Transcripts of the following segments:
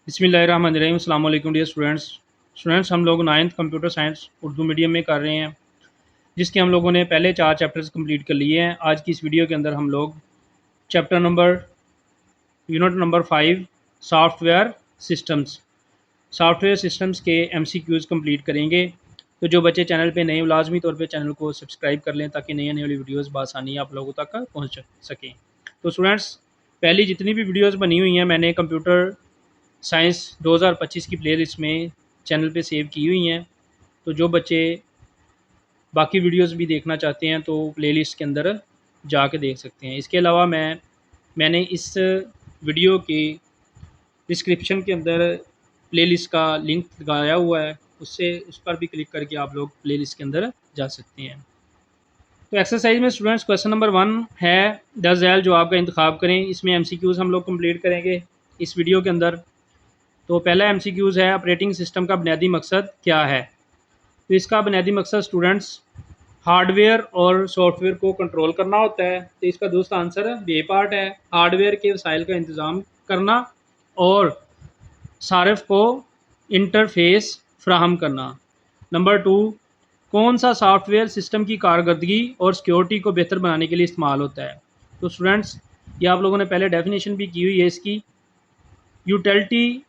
बिस्मिल्लाहिर्रहमानिर्रहीम। अस्सलाम वालेकुम डियर स्टूडेंट्स हम लोग ninth computer science Urdu medium में कर रहे हैं, जिसके हम लोगों ने पहले 4 चैप्टर्स कंप्लीट कर लिए हैं। आज की इस वीडियो के अंदर हम लोग chapter number unit number 5 software systems के MCQs कंप्लीट करेंगे। तो जो बच्चे चैनल पे नए लाजमी तौर पे चैनल को सब्सक्राइब कर लें ताकि नई आने वाली वीडियोज़ बआसानी आप लोगों तक पहुँच सकें। तो स्टूडेंट्स, पहली जितनी भी वीडियोज़ बनी हुई हैं मैंने कंप्यूटर साइंस 2025 की प्लेलिस्ट में चैनल पे सेव की हुई हैं। तो जो बच्चे बाकी वीडियोस भी देखना चाहते हैं तो प्लेलिस्ट के अंदर जाके देख सकते हैं। इसके अलावा मैंने इस वीडियो के डिस्क्रिप्शन के अंदर प्लेलिस्ट का लिंक लगाया हुआ है, उससे उस पर भी क्लिक करके आप लोग प्लेलिस्ट के अंदर जा सकते हैं। तो एक्सरसाइज में स्टूडेंट्स क्वेश्चन नंबर 1 है 10 झैल जवाब का इंतखाब करें। इसमें MCQs हम लोग कंप्लीट करेंगे इस वीडियो के अंदर। तो पहला MCQs है ऑपरेटिंग सिस्टम का बुनियादी मकसद क्या है। तो इसका बुनियादी मकसद स्टूडेंट्स हार्डवेयर और सॉफ्टवेयर को कंट्रोल करना होता है। तो इसका दोस्त आंसर बे पार्ट है, हार्डवेयर के वसाइल का इंतज़ाम करना और सारिफ को इंटरफेस फ्राहम करना। नंबर 2, कौन सा सॉफ्टवेयर सिस्टम की कारकर्दगी और सिक्योरिटी को बेहतर बनाने के लिए इस्तेमाल होता है। तो स्टूडेंट्स, ये आप लोगों ने पहले डेफिनेशन भी की हुई है इसकी। यूटिलिटी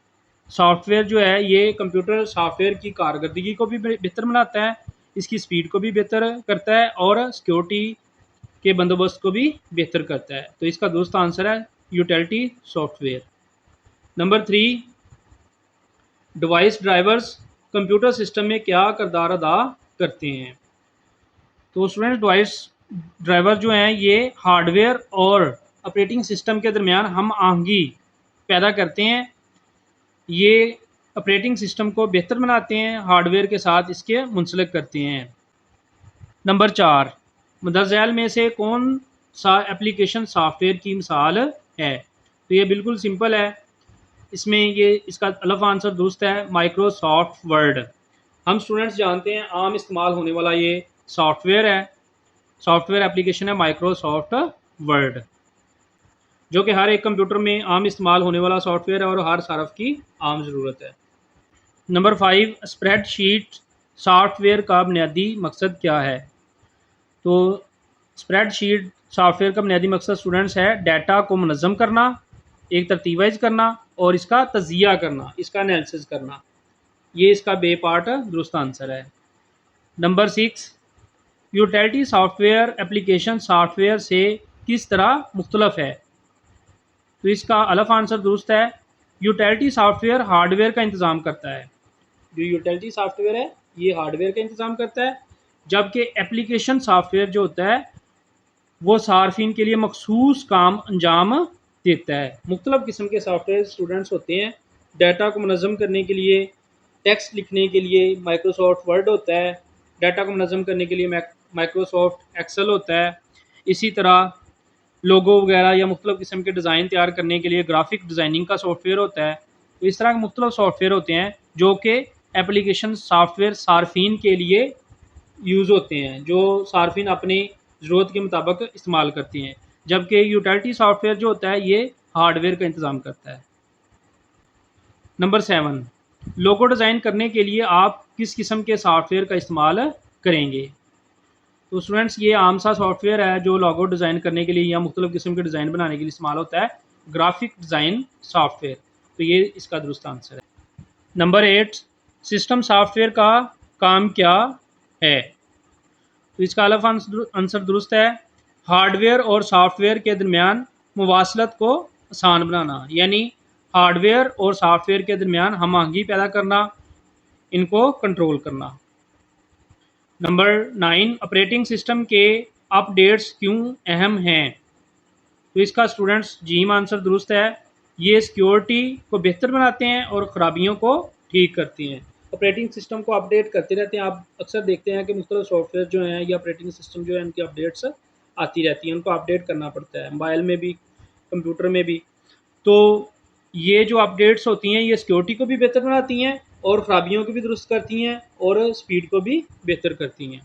सॉफ्टवेयर जो है ये कंप्यूटर सॉफ्टवेयर की कारकर्दगी को भी बेहतर बनाता है, इसकी स्पीड को भी बेहतर करता है और सिक्योरिटी के बंदोबस्त को भी बेहतर करता है। तो इसका दुरुस्त आंसर है utility software. Number 3, device drivers computer system में क्या किरदार अदा करते हैं। तो स्टूडेंट्स, डिवाइस ड्राइवर जो हैं ये हार्डवेयर और ऑपरेटिंग सिस्टम के दरमियान हम आहंगी पैदा करते हैं। ये ऑपरेटिंग सिस्टम को बेहतर बनाते हैं, हार्डवेयर के साथ इसके मुंसलिक करते हैं। नंबर 4, मुदज़्ज़ैल में से कौन सा एप्लीकेशन सॉफ्टवेयर की मिसाल है। तो ये बिल्कुल सिंपल है, इसमें ये इसका अलफ आंसर दुरुस्त है माइक्रोसॉफ्ट वर्ड। हम स्टूडेंट्स जानते हैं आम इस्तेमाल होने वाला ये सॉफ्टवेयर है, सॉफ्टवेयर एप्लीकेशन है माइक्रोसॉफ्ट वर्ड, जो कि हर एक कंप्यूटर में आम इस्तेमाल होने वाला सॉफ्टवेयर है और हर सारफ की आम ज़रूरत है। नंबर 5, स्प्रेडशीट सॉफ्टवेयर का बुनियादी मकसद क्या है। तो स्प्रेडशीट सॉफ्टवेयर का बुनियादी मकसद स्टूडेंट्स है डाटा को मुनज़्ज़म करना, एक तरतीब वाइज करना और इसका तज़िया करना, इसका एनालिसिस करना। ये इसका बे पार्ट दुरुस्त आंसर है। Number 6, utility software application software से किस तरह मुख्तलफ है। तो इसका अलफ आंसर दुरुस्त है यूटिलिटी सॉफ्टवेयर हार्डवेयर का इंतज़ाम करता है। जो यूटिलिटी सॉफ्टवेयर है ये हार्डवेयर का इंतज़ाम करता है, जबकि एप्लीकेशन सॉफ्टवेयर जो होता है वो सार्फिन के लिए मखसूस काम अंजाम देता है। मुख्तलिफ़ किस्म के सॉफ्टवेयर स्टूडेंट्स होते हैं, डाटा को मुनज़्ज़म करने के लिए, टेक्स्ट लिखने के लिए माइक्रोसॉफ्ट वर्ड होता है, डाटा को मुनज़्ज़म करने के लिए माइक्रोसॉफ्ट एक्सेल होता है। इसी तरह लोगो वगैरह या मुख्तलिफ़ किस्म के डिज़ाइन तैयार करने के लिए ग्राफिक डिज़ाइनिंग का सॉफ्टवेयर होता है। तो इस तरह के मुख्तलिफ़ सॉफ्टवेयर होते हैं जो कि एप्लीकेशन सॉफ्टवेयर सार्फिन के लिए यूज़ होते हैं, जो सार्फिन अपनी ज़रूरत के मुताबिक इस्तेमाल करते हैं, जबकि यूटिलिटी सॉफ्टवेयर जो होता है ये हार्डवेयर का इंतज़ाम करता है। नंबर 7, लोगो डिज़ाइन करने के लिए आप किस किस्म के सॉफ्टवेयर का इस्तेमाल करेंगे। तो स्टूडेंट्स, ये आम सा सॉफ्टवेयर है जो लोगो डिज़ाइन करने के लिए या मुख्तलिफ़ किस्म के डिज़ाइन बनाने के लिए इस्तेमाल होता है, ग्राफिक डिज़ाइन सॉफ्टवेयर। तो ये इसका दुरुस्त आंसर है। नंबर 8, सिस्टम सॉफ्टवेयर का काम क्या है। तो इसका अलफ आंसर दुरुस्त है हार्डवेयर और सॉफ्टवेयर के दरमियान मुवासलत को आसान बनाना, यानी हार्डवेयर और सॉफ्टवेयर के दरमियान हम आहंगी पैदा करना, इनको कंट्रोल करना। नंबर 9, ऑपरेटिंग सिस्टम के अपडेट्स क्यों अहम हैं। तो इसका स्टूडेंट्स जीम आंसर दुरुस्त है, ये सिक्योरिटी को बेहतर बनाते हैं और ख़राबियों को ठीक करती हैं। ऑपरेटिंग सिस्टम को अपडेट करते रहते हैं। आप अक्सर देखते हैं कि मुख्तलिफ सॉफ्टवेयर जो हैं या ऑपरेटिंग सिस्टम जो है उनकी अपडेट्स आती रहती हैं, उनको अपडेट करना पड़ता है, मोबाइल में भी कंप्यूटर में भी। तो ये जो अपडेट्स होती हैं ये सिक्योरिटी को भी बेहतर बनाती हैं और ख़राबियों को भी दुरुस्त करती हैं और स्पीड को भी बेहतर करती हैं।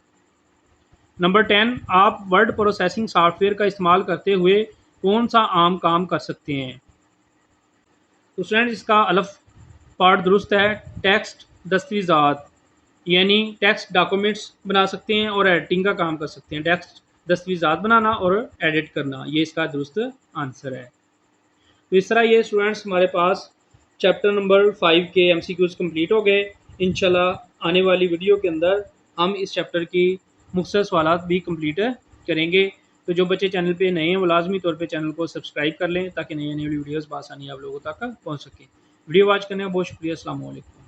नंबर 10, आप वर्ड प्रोसेसिंग सॉफ्टवेयर का इस्तेमाल करते हुए कौन सा आम काम कर सकते हैं। तो स्टूडेंट, इसका अलफ पार्ट दुरुस्त है। टेक्स्ट दस्तावेज़ात यानी टेक्स्ट डॉक्यूमेंट्स बना सकते हैं और एडिटिंग का काम कर सकते हैं। टेक्स्ट दस्तावेज़ात बनाना और एडिट करना, ये इसका दुरुस्त आंसर है। तो इस तरह ये स्टूडेंट्स हमारे पास चैप्टर नंबर 5 के MCQs कंप्लीट हो गए। इंशाल्लाह आने वाली वीडियो के अंदर हम इस चैप्टर की मुख्तसर सवालात भी कंप्लीट करेंगे। तो जो बच्चे चैनल पे नए हैं वो लाजमी तौर पे चैनल को सब्सक्राइब कर लें ताकि नई नई वीडियोस बआसानी आप लोगों तक पहुंच सकें। वीडियो वॉच करने का बहुत शुक्रिया। अस्सलाम वालेकुम।